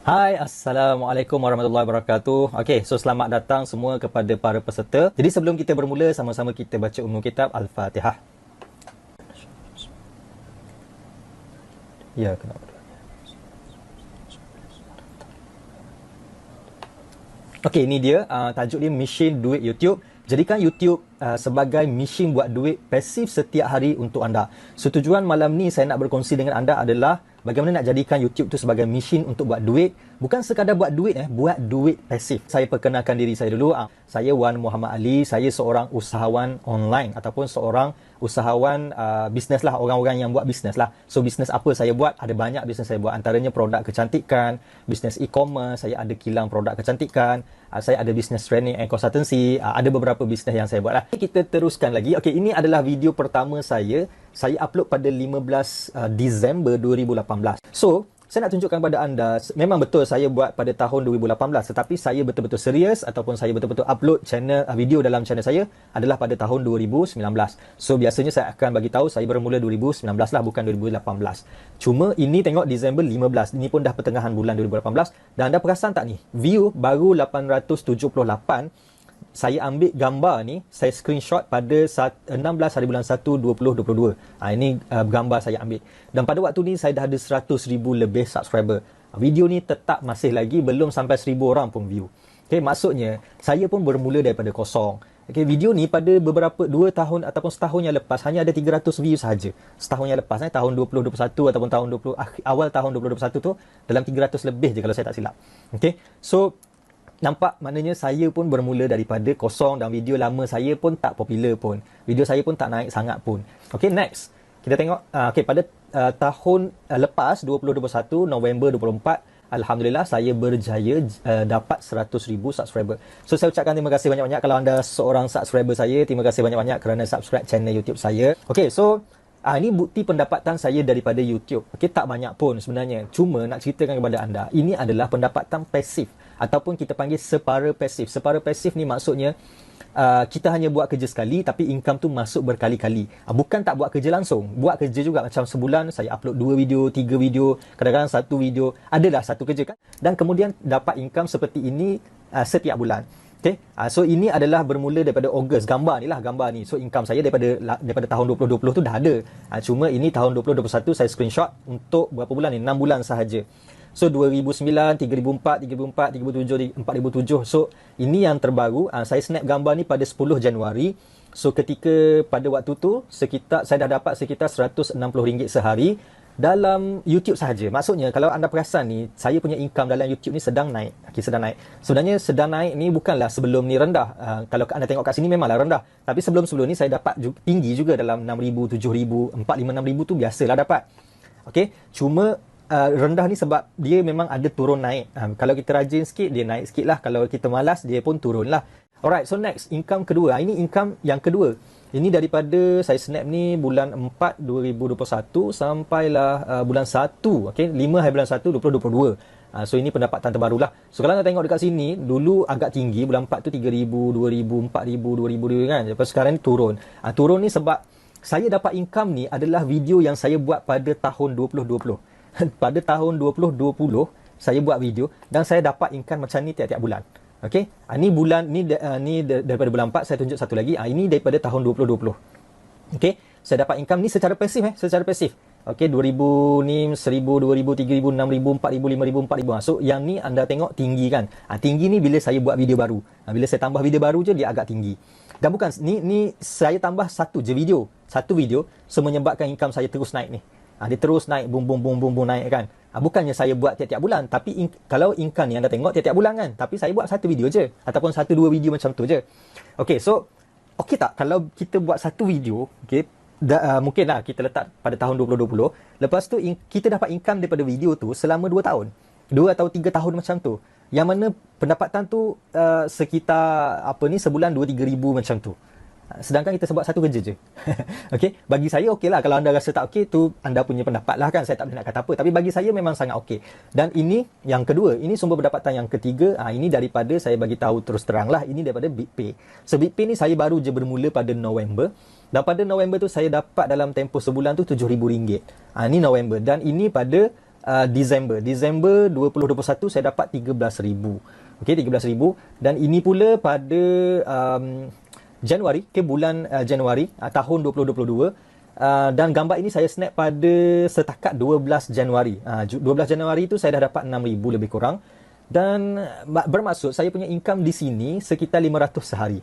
Hai, Assalamualaikum warahmatullahi wabarakatuh. Okey, so selamat datang semua kepada para peserta. Jadi sebelum kita bermula, sama-sama kita baca umum kitab Al-Fatihah. Ya, kenapa? Okey, ini dia tajuk dia mesin duit YouTube. Jadikan YouTube sebagai mesin buat duit pasif setiap hari untuk anda. So tujuan malam ni saya nak berkongsi dengan anda adalah bagaimana nak jadikan YouTube tu sebagai mesin untuk buat duit. Bukan sekadar buat duit, buat duit pasif. Saya perkenalkan diri saya dulu. Saya Wan Muhammad Ali. Saya seorang usahawan online ataupun seorang usahawan bisnes lah. Orang-orang yang buat bisnes lah. So bisnes apa saya buat? Ada banyak bisnes saya buat. Antaranya produk kecantikan, bisnes e-commerce, saya ada kilang produk kecantikan, saya ada bisnes training and consultancy, ada beberapa bisnes yang saya buat lah. Kita teruskan lagi. Okey, ini adalah video pertama saya. Saya upload pada 15 Disember 2018. So, saya nak tunjukkan kepada anda, memang betul saya buat pada tahun 2018, tetapi saya betul-betul serius ataupun saya betul-betul upload channel video dalam channel saya adalah pada tahun 2019. So biasanya saya akan bagi tahu saya bermula 2019 lah, bukan 2018. Cuma ini tengok Disember 15, ini pun dah pertengahan bulan 2018 dan anda perasan tak ni? View baru 878. Saya ambil gambar ni, saya screenshot pada 16 hari bulan 1 2022. Ini gambar saya ambil. Dan pada waktu ni saya dah ada 100,000 lebih subscriber. Video ni tetap masih lagi belum sampai 1,000 orang pun view. Okay, maksudnya saya pun bermula daripada kosong. Okay, video ni pada beberapa 2 tahun ataupun setahun yang lepas hanya ada 300 view sahaja. Setahun yang lepas tahun 2021 ataupun tahun 20 awal tahun 2021 tu dalam 300 lebih je kalau saya tak silap. Okay, so nampak maknanya saya pun bermula daripada kosong dan video lama saya pun tak popular pun. Video saya pun tak naik sangat pun. Okay, next. Kita tengok, okay, pada tahun lepas, 2021, November 24, Alhamdulillah saya berjaya dapat 100,000 subscriber. So saya ucapkan terima kasih banyak-banyak kalau anda seorang subscriber saya. Terima kasih banyak-banyak kerana subscribe channel YouTube saya. Okay, so ini bukti pendapatan saya daripada YouTube. Okay, tak banyak pun sebenarnya. Cuma nak ceritakan kepada anda, ini adalah pendapatan pasif ataupun kita panggil separa pasif. Separa pasif ni maksudnya kita hanya buat kerja sekali tapi income tu masuk berkali-kali. Bukan tak buat kerja langsung. Buat kerja juga, macam sebulan saya upload 2 video, 3 video, kadang-kadang 1 video. Adalah satu kerja kan. Dan kemudian dapat income seperti ini setiap bulan. Okay. So ini adalah bermula daripada Ogos. Gambar ni lah, gambar ni. So income saya daripada tahun 2020 tu dah ada. Cuma ini tahun 2021 saya screenshot untuk berapa bulan ni? 6 bulan sahaja. So 2009, 3004, 3004, 3007, 4007. So ini yang terbaru. Saya snap gambar ni pada 10 Januari. So ketika pada waktu tu saya dah dapat sekitar RM160 sehari dalam YouTube sahaja. Maksudnya kalau anda perasan ni, saya punya income dalam YouTube ni sedang naik. Okay, sedang naik. Sebenarnya sedang naik ni bukanlah sebelum ni rendah. Kalau anda tengok kat sini memanglah rendah. Tapi sebelum-sebelum ni saya dapat tinggi juga dalam 6,000, 7,000, 4,000, 6,000 tu biasalah dapat. Okay, cuma rendah ni sebab dia memang ada turun naik. Kalau kita rajin sikit, dia naik sikit lah. Kalau kita malas, dia pun turun lah. Alright, so next, income kedua. Ini income yang kedua. Ini daripada saya snap ni bulan 4 2021 sampailah bulan 1, okay, 5 hari bulan 1 2022. So ini pendapatan terbaru lah. So kalau anda tengok dekat sini, dulu agak tinggi, bulan 4 tu 3,000, 2,000, 4,000, 2,000 kan. Lepas sekarang ni turun. Turun ni sebab saya dapat income ni adalah video yang saya buat pada tahun 2020. Pada tahun 2020 saya buat video dan saya dapat income macam ni tiap-tiap bulan. Okey, ni bulan ni daripada bulan 4 saya tunjuk satu lagi. Ini daripada tahun 2020. Okey, saya dapat income ni secara pasif secara pasif. Okey, 2,000 ni 1,000, 2,000, 3,000, 6,000, 4,000, 5,000, 4,000. So yang ni anda tengok tinggi kan. Tinggi ni bila saya buat video baru. Bila saya tambah video baru je dia agak tinggi. Dan bukan ni saya tambah satu je video. Satu video so menyebabkan income saya terus naik ni. Dia terus naik, boom naik kan. Bukannya saya buat tiap-tiap bulan, tapi kalau income ni anda tengok tiap-tiap bulan kan. Tapi saya buat satu video je ataupun 1-2 video macam tu je. Okey, so okey tak kalau kita buat satu video, okey, mungkinlah kita letak pada tahun 2020. Lepas tu kita dapat income daripada video tu selama 2 tahun. 2 atau 3 tahun macam tu. Yang mana pendapatan tu sekitar sebulan 2-3 ribu macam tu. Sedangkan kita sebab satu kerja je. Okey, bagi saya okey lah. Kalau anda rasa tak okey, tu anda punya pendapat lah kan. Saya tak boleh nak kata apa. Tapi bagi saya memang sangat okey. Dan ini yang kedua. Ini sumber pendapatan yang ketiga. Ini daripada, saya bagi tahu terus terang lah. Ini daripada BitPay. So BitPay ni saya baru je bermula pada November. Dan pada November tu saya dapat dalam tempoh sebulan tu RM7,000. Ini November. Dan ini pada Disember 2021 saya dapat 13,000. Okey, 13,000. Dan ini pula pada Januari, bulan Januari tahun 2022. Dan gambar ini saya snap pada setakat 12 Januari. 12 Januari itu saya dah dapat 6,000 lebih kurang. Dan bermaksud saya punya income di sini sekitar 500 sehari.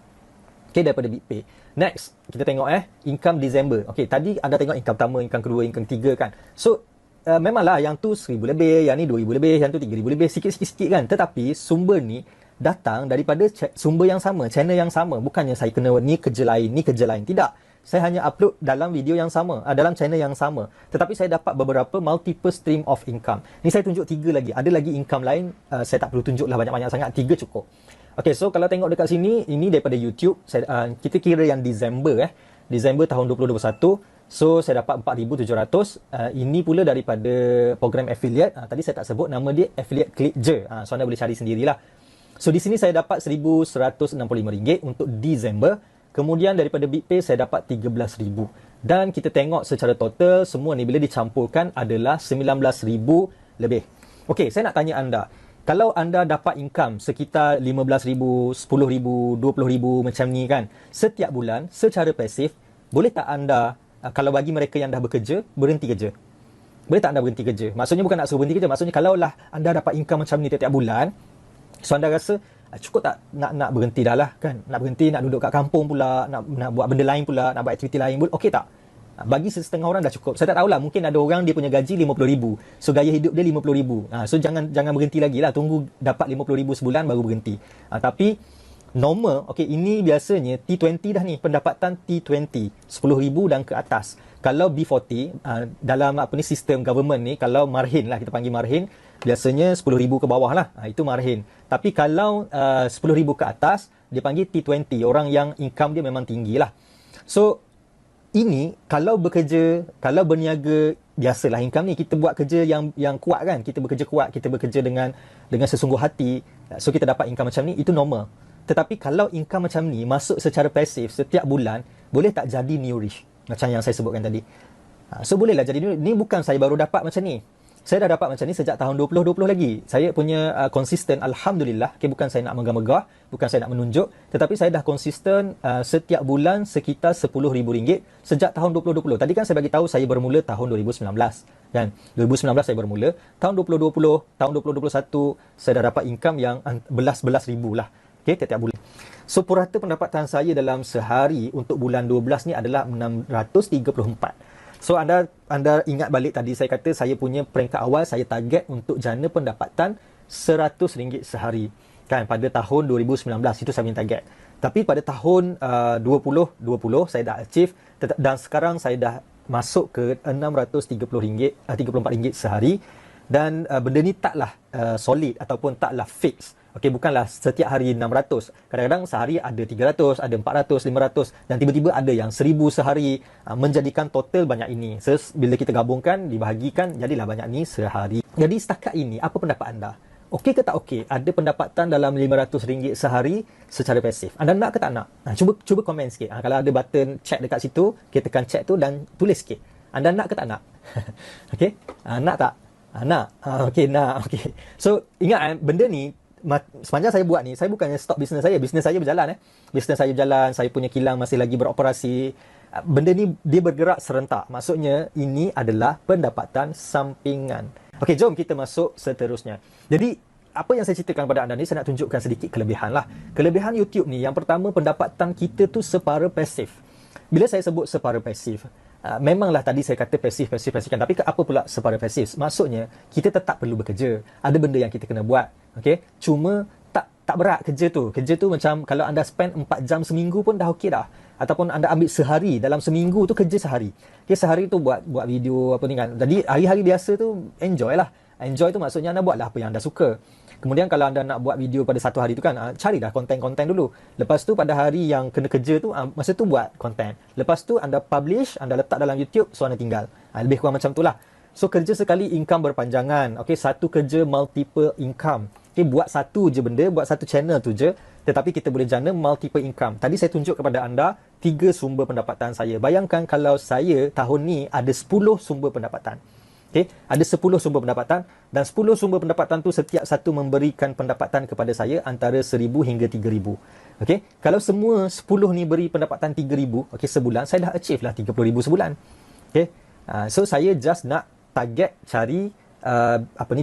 Okey, daripada BigPay. Next, kita tengok income Disember. Okey, tadi anda tengok income pertama, income kedua, income ketiga kan. So, memanglah yang tu 1,000 lebih, yang ni 2,000 lebih, yang tu 3,000 lebih, sikit-sikit kan. Tetapi sumber ni datang daripada sumber yang sama, channel yang sama. Bukannya saya kena ni kerja lain, ni kerja lain. Tidak. Saya hanya upload dalam video yang sama, dalam channel yang sama. Tetapi saya dapat beberapa multiple stream of income. Ni saya tunjuk 3 lagi. Ada lagi income lain, saya tak perlu tunjuklah banyak-banyak sangat. 3 cukup. Okay, so kalau tengok dekat sini, ini daripada YouTube. Kita kira yang Disember Disember tahun 2021. So, saya dapat 4,700. Ini pula daripada program affiliate. Tadi saya tak sebut nama dia, affiliate klik je. So, anda boleh cari sendirilah. So, di sini saya dapat RM1,165 untuk Disember. Kemudian daripada BigPay saya dapat 13,000. Dan kita tengok secara total, semua ni bila dicampurkan adalah 19,000 lebih. Okey, saya nak tanya anda. Kalau anda dapat income sekitar 15,000, 10,000, 20,000 macam ni kan, setiap bulan secara pasif, boleh tak anda, kalau bagi mereka yang dah bekerja, berhenti kerja? Boleh tak anda berhenti kerja? Maksudnya bukan nak suruh berhenti kerja. Maksudnya kalaulah anda dapat income macam ni tiap-tiap bulan, so anda rasa cukup tak nak berhenti dah lah kan? Nak berhenti, nak duduk kat kampung pula, nak buat benda lain pula, nak buat aktiviti lain pula. Okey tak? Bagi setengah orang dah cukup. Saya tak tahulah, mungkin ada orang dia punya gaji 50,000. So gaya hidup dia 50,000. So jangan berhenti lagi lah. Tunggu dapat 50,000 sebulan baru berhenti. Tapi normal, okey, ini biasanya T20 dah ni, pendapatan T20, 10,000 dan ke atas. Kalau B40, dalam sistem government ni, kalau marhin lah, kita panggil marhin, biasanya 10,000 ke bawah lah, itu marhin. Tapi kalau 10,000 ke atas, dia panggil T20, orang yang income dia memang tinggi lah. So, ini kalau bekerja, kalau berniaga, biasalah income ni, kita buat kerja yang kuat kan, kita bekerja kuat, kita bekerja dengan sesungguh hati, so kita dapat income macam ni, itu normal. Tetapi kalau income macam ni masuk secara pasif setiap bulan, boleh tak jadi new rich? Macam yang saya sebutkan tadi. So bolehlah jadi new rich. Ni bukan saya baru dapat macam ni. Saya dah dapat macam ni sejak tahun 2020 lagi. Saya punya konsisten, Alhamdulillah. Okay, bukan saya nak megah-megah, bukan saya nak menunjuk. Tetapi saya dah konsisten setiap bulan sekitar RM10,000 sejak tahun 2020. Tadi kan saya bagi tahu saya bermula tahun 2019. Kan? 2019 saya bermula. Tahun 2020, tahun 2021, saya dah dapat income yang belas ribu lah. Okay, tiap-tiap bulan. So, purata pendapatan saya dalam sehari untuk bulan 12 ni adalah 634. So, anda ingat balik tadi saya kata saya punya peringkat awal, saya target untuk jana pendapatan RM100 sehari. Kan, pada tahun 2019, itu saya punya target. Tapi pada tahun 2020, saya dah achieve dan sekarang saya dah masuk ke RM634 sehari. Dan benda ni taklah solid ataupun taklah fix. Okey, bukanlah setiap hari 600. Kadang-kadang sehari ada 300, ada 400, 500 dan tiba-tiba ada yang 1,000 sehari, menjadikan total banyak ini. So, bila kita gabungkan, dibahagikan, jadilah banyak ni sehari. Jadi setakat ini, apa pendapat anda? Okey ke tak okey? Ada pendapatan dalam RM500 sehari secara pasif. Anda nak ke tak nak? Cuba komen sikit. Kalau ada button chat dekat situ, kita tekan chat tu dan tulis sikit. Anda nak ke tak nak? Okey? Nak tak? Nak. Okey, nak. Okey. So, ingat benda ni, sepanjang saya buat ni, saya bukannya stop bisnes saya. Bisnes saya berjalan. Bisnes saya berjalan, saya punya kilang masih lagi beroperasi. Benda ni dia bergerak serentak. Maksudnya ini adalah pendapatan sampingan. Okey, jom kita masuk seterusnya. Jadi, apa yang saya ceritakan kepada anda ni, saya nak tunjukkan sedikit kelebihan lah. Kelebihan YouTube ni, yang pertama, pendapatan kita tu separa pasif. Bila saya sebut separa pasif, memanglah tadi saya kata pasif kan. Tapi apa pula separa pasif? Maksudnya, kita tetap perlu bekerja. Ada benda yang kita kena buat. Okay? Cuma tak berat kerja tu. Kerja tu macam kalau anda spend 4 jam seminggu pun dah okey dah. Ataupun anda ambil sehari, dalam seminggu tu kerja sehari. Okay, sehari tu buat video apa ni kan. Jadi hari-hari biasa tu enjoy lah. Enjoy tu maksudnya anda buatlah apa yang anda suka. Kemudian kalau anda nak buat video pada satu hari tu kan, carilah konten-konten dulu. Lepas tu pada hari yang kena kerja tu, masa tu buat konten. Lepas tu anda publish, anda letak dalam YouTube, so anda tinggal. Lebih kurang macam tu lah. So kerja sekali income berpanjangan. Okay, satu kerja multiple income. Okay, buat satu je benda, buat satu channel tu je. Tetapi kita boleh jana multiple income. Tadi saya tunjuk kepada anda 3 sumber pendapatan saya. Bayangkan kalau saya tahun ni ada 10 sumber pendapatan. Okay, ada 10 sumber pendapatan dan 10 sumber pendapatan tu setiap satu memberikan pendapatan kepada saya antara 1,000 hingga 3,000. Okay, kalau semua 10 ni beri pendapatan 3,000 okay, sebulan, saya dah achieve lah 30,000 sebulan. Okay, so saya just nak target cari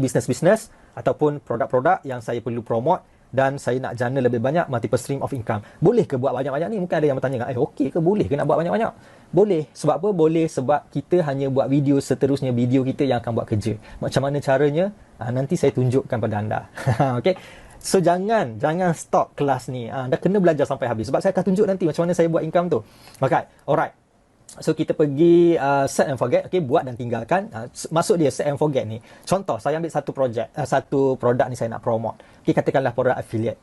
bisnes-bisnes ataupun produk-produk yang saya perlu promote dan saya nak jana lebih banyak multiple stream of income. Boleh ke buat banyak-banyak ni? Mungkin ada yang bertanya, okey ke, boleh ke nak buat banyak-banyak? Boleh. Sebab apa? Boleh sebab kita hanya buat video, seterusnya video kita yang akan buat kerja. Macam mana caranya? Nanti saya tunjukkan pada anda. Okey. So jangan stop kelas ni. Dah kena belajar sampai habis sebab saya akan tunjuk nanti macam mana saya buat income tu. Okay. Alright. So kita pergi set and forget, okay, buat dan tinggalkan. Masuk dia set and forget ni. Contoh, saya ambil satu produk ni saya nak promote. Okay, katakanlah produk affiliate.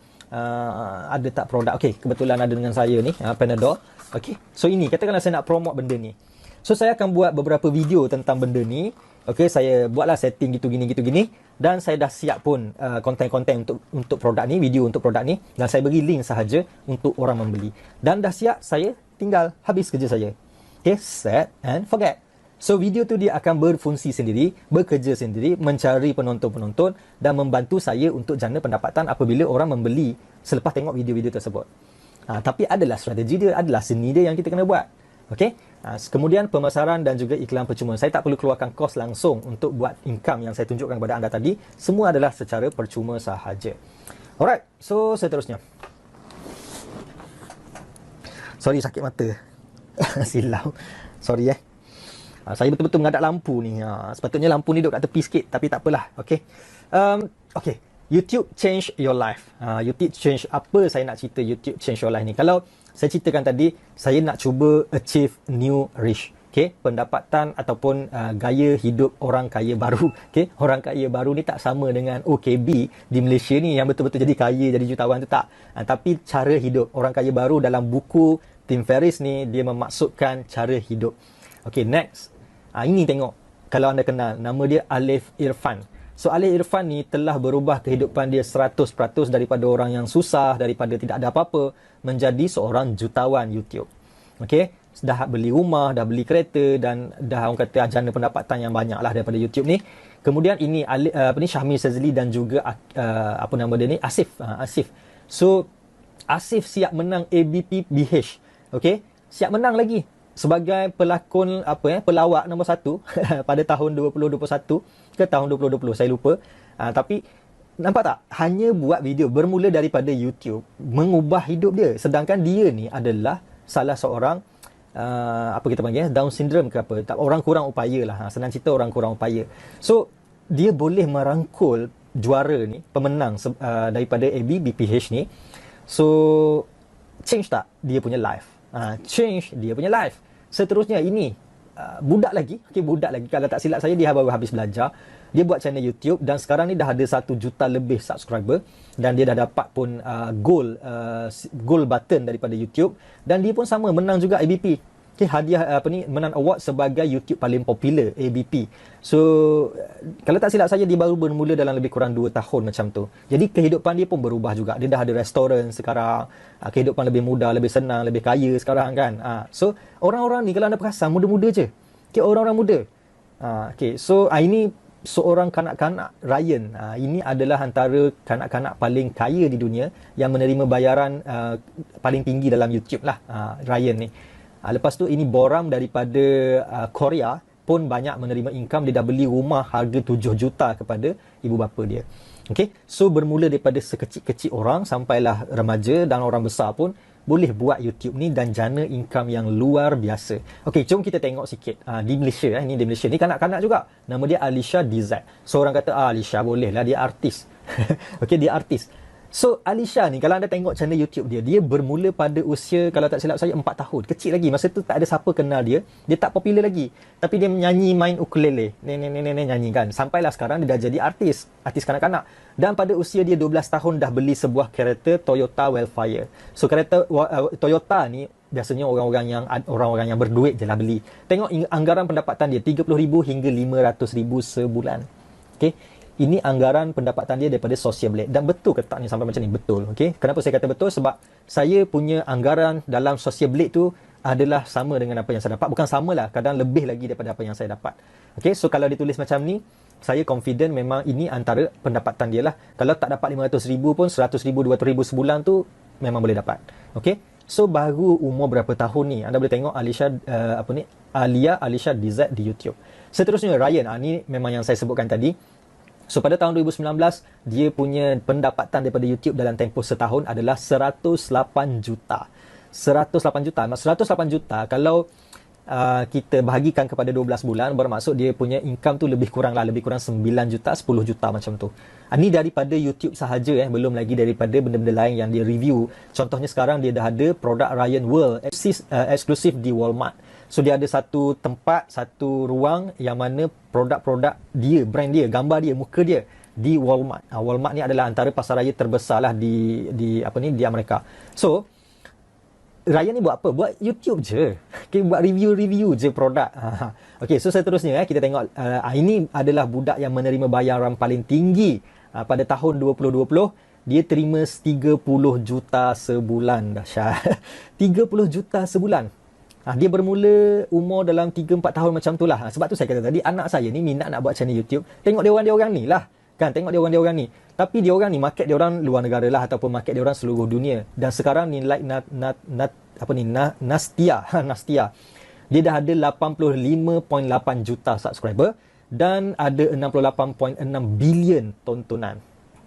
Ada tak produk? Okay, kebetulan ada dengan saya ni, Panadol. Okay, so ini katakanlah saya nak promote benda ni. So saya akan buat beberapa video tentang benda ni. Okay, saya buatlah setting gitu gini dan saya dah siap pun konten-konten untuk produk ni, video untuk produk ni, dan saya beri link sahaja untuk orang membeli. Dan dah siap, saya tinggal habis kerja saya. Okay, set and forget. So video tu dia akan berfungsi sendiri, bekerja sendiri, mencari penonton-penonton dan membantu saya untuk jana pendapatan apabila orang membeli selepas tengok video-video tersebut. Tapi adalah strategi dia, adalah seni dia yang kita kena buat. Okay? Kemudian pemasaran dan juga iklan percuma. Saya tak perlu keluarkan kos langsung untuk buat income yang saya tunjukkan kepada anda tadi. Semua adalah secara percuma sahaja. Alright, so seterusnya. Sorry, sakit mata. Silau. Sorry saya betul-betul mengadap lampu ni. Sepatutnya lampu ni duduk kat tepi sikit, tapi tak apalah. Okay. Okay. YouTube change your life. YouTube change, apa saya nak cerita YouTube change your life ni? Kalau saya ceritakan tadi, saya nak cuba achieve new rich. Okay, pendapatan ataupun gaya hidup orang kaya baru. Okay, orang kaya baru ni tak sama dengan OKB di Malaysia ni yang betul-betul jadi kaya, jadi jutawan tu tak. Tapi cara hidup orang kaya baru dalam buku Tim Ferriss ni, dia memaksudkan cara hidup. Okay, next. Ini tengok. Kalau anda kenal, nama dia Alif Irfan. So, Alif Irfan ni telah berubah kehidupan dia 100% daripada orang yang susah, daripada tidak ada apa-apa, menjadi seorang jutawan YouTube. Okay, dah beli rumah, dah beli kereta dan dah orang kata jana pendapatan yang banyak lah daripada YouTube ni. Kemudian ini Syahmi Sazli dan juga Asif. So, Asif siap menang ABP BH. Okay, siap menang lagi sebagai pelakon pelawak nombor 1 pada tahun 2021 ke tahun 2020, saya lupa. Tapi nampak tak, hanya buat video bermula daripada YouTube mengubah hidup dia, sedangkan dia ni adalah salah seorang Down syndrome ke apa, orang kurang upaya lah, senang cerita orang kurang upaya. So dia boleh merangkul juara ni, pemenang daripada ABBPH ni. So change tak dia punya life? Change dia punya life. Seterusnya ini budak lagi. Kalau tak silap saya, dia baru habis belajar. Dia buat channel YouTube dan sekarang ni dah ada 1 juta lebih subscriber dan dia dah dapat pun gold button daripada YouTube dan dia pun sama menang juga ABP. Okay, hadiah menang award sebagai YouTube paling popular, ABP. So kalau tak silap saya, dia baru bermula dalam lebih kurang 2 tahun macam tu. Jadi kehidupan dia pun berubah juga. Dia dah ada restoran sekarang. Kehidupan lebih mudah, lebih senang, lebih kaya sekarang kan. So orang-orang ni kalau anda perasan muda-muda je. Okay, orang-orang muda. Okay, so ini seorang kanak-kanak Ryan. Ini adalah antara kanak-kanak paling kaya di dunia yang menerima bayaran paling tinggi dalam YouTube lah, Ryan ni. Lepas tu ini Boram daripada Korea pun banyak menerima income. Dia dah beli rumah harga 7 juta kepada ibu bapa dia. Okay, so bermula daripada sekecil-kecil orang sampailah remaja dan orang besar pun boleh buat YouTube ni dan jana income yang luar biasa. Okay, jom kita tengok sikit di Malaysia. Ini di Malaysia ni kanak-kanak juga. Nama dia Alisha DZ. So orang kata Alisha boleh lah, dia artis. Okay, dia artis. So Alisha ni kalau anda tengok channel YouTube dia bermula pada usia, kalau tak silap saya, 4 tahun. Kecil lagi. Masa tu tak ada siapa kenal dia. Dia tak popular lagi. Tapi dia menyanyi, main ukulele. Nyanyi kan. Sampailah sekarang dia dah jadi artis kanak-kanak. Dan pada usia dia 12 tahun dah beli sebuah kereta Toyota Wildfire. So kereta Toyota ni biasanya orang-orang yang berduit je lah beli. Tengok anggaran pendapatan dia 30,000 hingga 500,000 sebulan. Okay, ini anggaran pendapatan dia daripada Social Blade. Dan betul ke tak ni sampai macam ni? Betul. Okay, kenapa saya kata betul? Sebab saya punya anggaran dalam Social Blade tu adalah sama dengan apa yang saya dapat. Bukan sama lah, kadang lebih lagi daripada apa yang saya dapat. Okay, so kalau ditulis macam ni, saya confident memang ini antara pendapatan dia lah. Kalau tak dapat 500,000 pun, 100,000, 200,000 sebulan tu memang boleh dapat. Okay, so baru umur berapa tahun ni, anda boleh tengok Alia Alisha DZ di YouTube. Seterusnya Ryan, ni memang yang saya sebutkan tadi. So pada tahun 2019, dia punya pendapatan daripada YouTube dalam tempoh setahun adalah 108 juta. 108 juta. 108 juta kalau kita bahagikan kepada 12 bulan, bermaksud dia punya income tu lebih kurang 9 juta, 10 juta macam tu. Ini daripada YouTube sahaja, belum lagi daripada benda-benda lain yang dia review. Contohnya sekarang dia dah ada produk Ryan World eksklusif di Walmart. So dia ada satu tempat, satu ruang yang mana produk-produk dia, brand dia, gambar dia, muka dia di Walmart. Walmart ni adalah antara pasaraya terbesar lah di Amerika. So Ryan ni buat apa? Buat YouTube je. Okay, buat review je produk. Okay, so seterusnya kita tengok. Ini adalah budak yang menerima bayaran paling tinggi pada tahun 2020. Dia terima 30 juta sebulan. Dahsyat. 30 juta sebulan. Dia bermula umur dalam 3-4 tahun macam tu lah. Sebab tu saya kata tadi, anak saya ni minat nak buat channel YouTube. Tengok dia orang ni lah. Kan, tengok dia orang ni. Tapi dia orang ni, market dia orang luar negara lah, ataupun market dia orang seluruh dunia. Dan sekarang ni like Nastia. Dia dah ada 85.8 juta subscriber dan ada 68.6 bilion tontonan.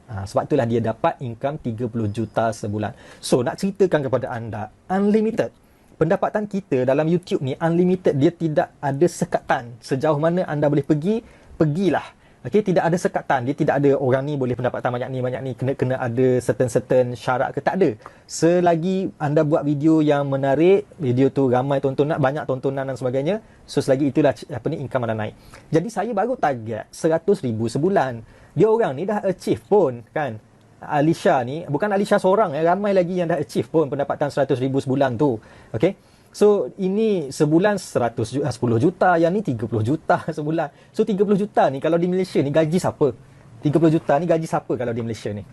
Sebab itulah dia dapat income 30 juta sebulan. So, nak ceritakan kepada anda, unlimited. Pendapatan kita dalam YouTube ni unlimited. Dia tidak ada sekatan. Sejauh mana anda boleh pergi, pergilah. Okay, tidak ada sekatan. Dia tidak ada orang ni boleh pendapatan banyak ni. Kena ada certain syarat ke. Tak ada. Selagi anda buat video yang menarik, video tu ramai tontonan, banyak tontonan dan sebagainya, so selagi itulah income anda naik. Jadi saya baru target 100,000 sebulan. Dia orang ni dah achieve pun, kan. Alisha ni, bukan Alisha seorang, ramai lagi yang dah achieve pun pendapatan 100,000 sebulan tu. Okay. So, ini sebulan 10 juta, yang ni 30 juta sebulan. So, 30 juta ni kalau di Malaysia ni gaji siapa? 30 juta ni gaji siapa kalau di Malaysia ni?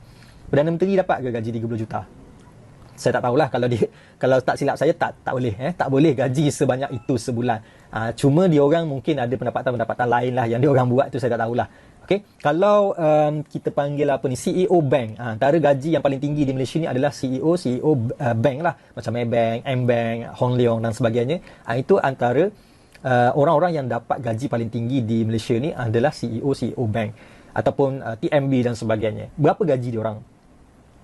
Perdana Menteri dapat ke gaji 30 juta? Saya tak tahulah. Kalau tak silap saya, tak boleh. Tak boleh gaji sebanyak itu sebulan. Cuma dia orang mungkin ada pendapatan-pendapatan lain lah yang dia orang buat tu, saya tak tahulah. Okay. Kalau kita panggil CEO bank, antara gaji yang paling tinggi di Malaysia ni adalah CEO bank lah, macam Maybank, M-Bank, Hong Leong dan sebagainya. Itu antara orang-orang yang dapat gaji paling tinggi di Malaysia ni adalah CEO bank ataupun TMB dan sebagainya. Berapa gaji dia orang?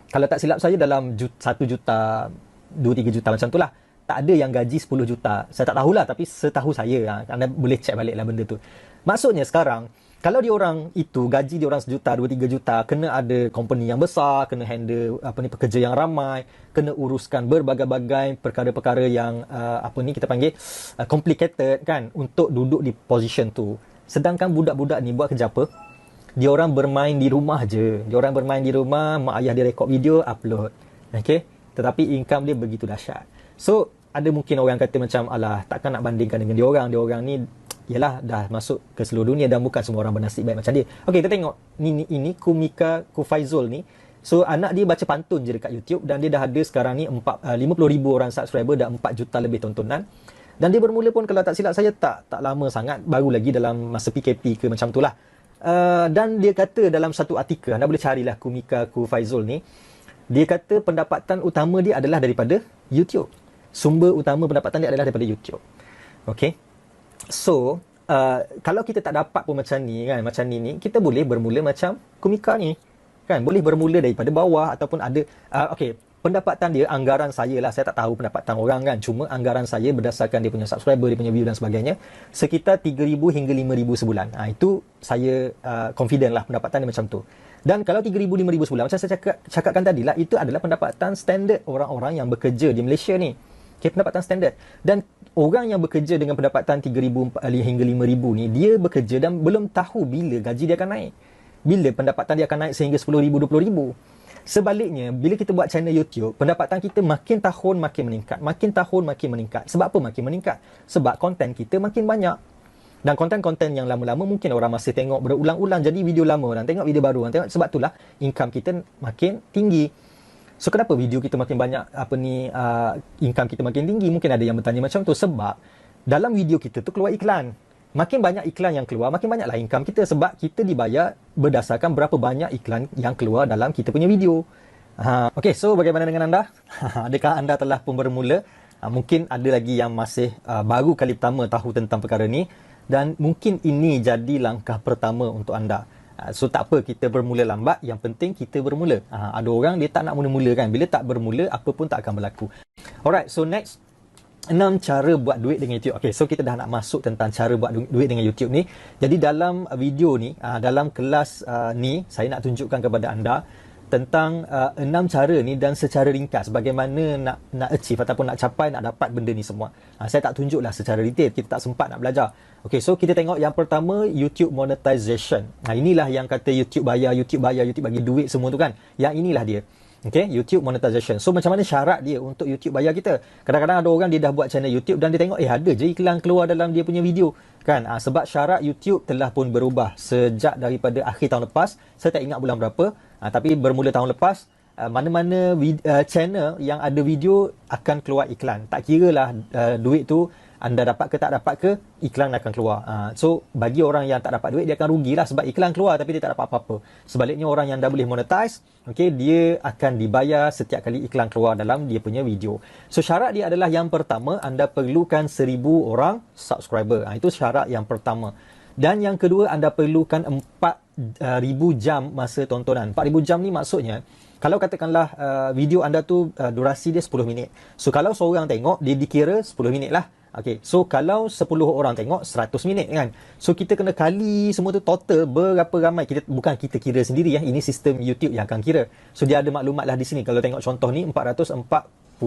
Kalau tak silap saya dalam 1 juta, 2-3 juta macam tu lah. Tak ada yang gaji 10 juta. Saya tak tahulah, tapi setahu saya, anda boleh check balik lah benda tu. Maksudnya sekarang, kalau dia orang itu gaji dia orang 1 juta, 2-3 juta, kena ada company yang besar, kena handle pekerja yang ramai, kena uruskan berbagai-bagai perkara-perkara yang kita panggil complicated, kan, untuk duduk di position tu. Sedangkan budak-budak ni buat kerja apa? Dia orang bermain di rumah je. Dia orang bermain di rumah, mak ayah dia rekod video, upload. Okay? Tetapi income dia begitu dahsyat. So, ada mungkin orang kata macam, alah, takkan nak bandingkan dengan dia orang. Dia orang ni yalah dah masuk ke seluruh dunia dan bukan semua orang bernasib baik macam dia. Okey, kita tengok ini Kumika Kufaizul ni. So anak dia baca pantun je dekat YouTube dan dia dah ada sekarang ni 50,000 orang subscriber dan 4 juta lebih tontonan. Dan dia bermula pun kalau tak silap saya tak lama sangat, baru lagi dalam masa PKP ke macam tu lah. Dan dia kata dalam satu artikel, anda boleh carilah Kumika Kufaizul ni. Dia kata pendapatan utama dia adalah daripada YouTube. Sumber utama pendapatan dia adalah daripada YouTube. Okey. So, kalau kita tak dapat pun macam ni kan, macam ni kita boleh bermula macam Kumika ni. Kan, boleh bermula daripada bawah ataupun ada okey, pendapatan dia, anggaran saya lah, saya tak tahu pendapatan orang kan, cuma anggaran saya berdasarkan dia punya subscriber, dia punya view dan sebagainya, sekitar 3,000 hingga 5,000 sebulan. Itu saya confident lah pendapatan dia macam tu. Dan kalau 3,000 5,000 sebulan, macam saya cakapkan tadi lah, itu adalah pendapatan standard orang-orang yang bekerja di Malaysia ni. Okay, pendapatan standard. Dan orang yang bekerja dengan pendapatan 3,000 hingga 5,000 ni, dia bekerja dan belum tahu bila gaji dia akan naik. Bila pendapatan dia akan naik sehingga 10,000, 20,000. Sebaliknya, bila kita buat channel YouTube, pendapatan kita makin tahun makin meningkat. Makin tahun makin meningkat. Sebab apa makin meningkat? Sebab konten kita makin banyak. Dan konten-konten yang lama-lama mungkin orang masih tengok berulang-ulang. Jadi video lama, dan tengok video baru. Dan tengok, sebab itulah income kita makin tinggi. So kenapa video kita makin banyak income kita makin tinggi? Mungkin ada yang bertanya macam tu, sebab dalam video kita tu keluar iklan. Makin banyak iklan yang keluar, makin banyaklah income kita, sebab kita dibayar berdasarkan berapa banyak iklan yang keluar dalam kita punya video. Okay, so bagaimana dengan anda? Adakah anda telah pun bermula? Mungkin ada lagi yang masih baru kali pertama tahu tentang perkara ni, dan mungkin ini jadi langkah pertama untuk anda. So tak apa kita bermula lambat, yang penting kita bermula. Ada orang dia tak nak mula-mula kan, bila tak bermula apa pun tak akan berlaku. Alright, so next, 6 cara buat duit dengan YouTube. Okay, so kita dah nak masuk tentang cara buat duit dengan YouTube ni. Jadi dalam video ni, dalam kelas ni, saya nak tunjukkan kepada anda tentang 6 cara ni, dan secara ringkas bagaimana nak achieve ataupun nak capai, nak dapat benda ni semua. Saya tak tunjuklah secara detail, kita tak sempat nak belajar. Okay, so kita tengok yang pertama, YouTube monetization. Inilah yang kata YouTube bayar, YouTube bagi duit semua tu kan. Yang inilah dia. Okay, YouTube monetization. So macam mana syarat dia untuk YouTube bayar kita? Kadang-kadang ada orang dia dah buat channel YouTube dan dia tengok ada je iklan keluar dalam dia punya video kan. Sebab syarat YouTube telah pun berubah sejak daripada akhir tahun lepas. Saya tak ingat bulan berapa, tapi bermula tahun lepas, mana-mana channel yang ada video akan keluar iklan. Tak kiralah duit tu anda dapat ke tak dapat ke, iklan akan keluar. So bagi orang yang tak dapat duit, dia akan rugilah sebab iklan keluar tapi dia tak dapat apa-apa. Sebaliknya orang yang dah boleh monetize, okay, dia akan dibayar setiap kali iklan keluar dalam dia punya video. So syarat dia adalah, yang pertama, anda perlukan 1000 orang subscriber. Itu syarat yang pertama. Dan yang kedua, anda perlukan 4000 jam masa tontonan. 4000 jam ni maksudnya, kalau katakanlah video anda tu durasi dia 10 minit. So kalau seorang tengok, dia dikira 10 minit lah. Okay, so kalau 10 orang tengok 100 minit kan. So kita kena kali semua tu total berapa ramai. Bukan kita kira sendiri ya. Ini sistem YouTube yang akan kira. So dia ada maklumat lah di sini. Kalau tengok contoh ni, 449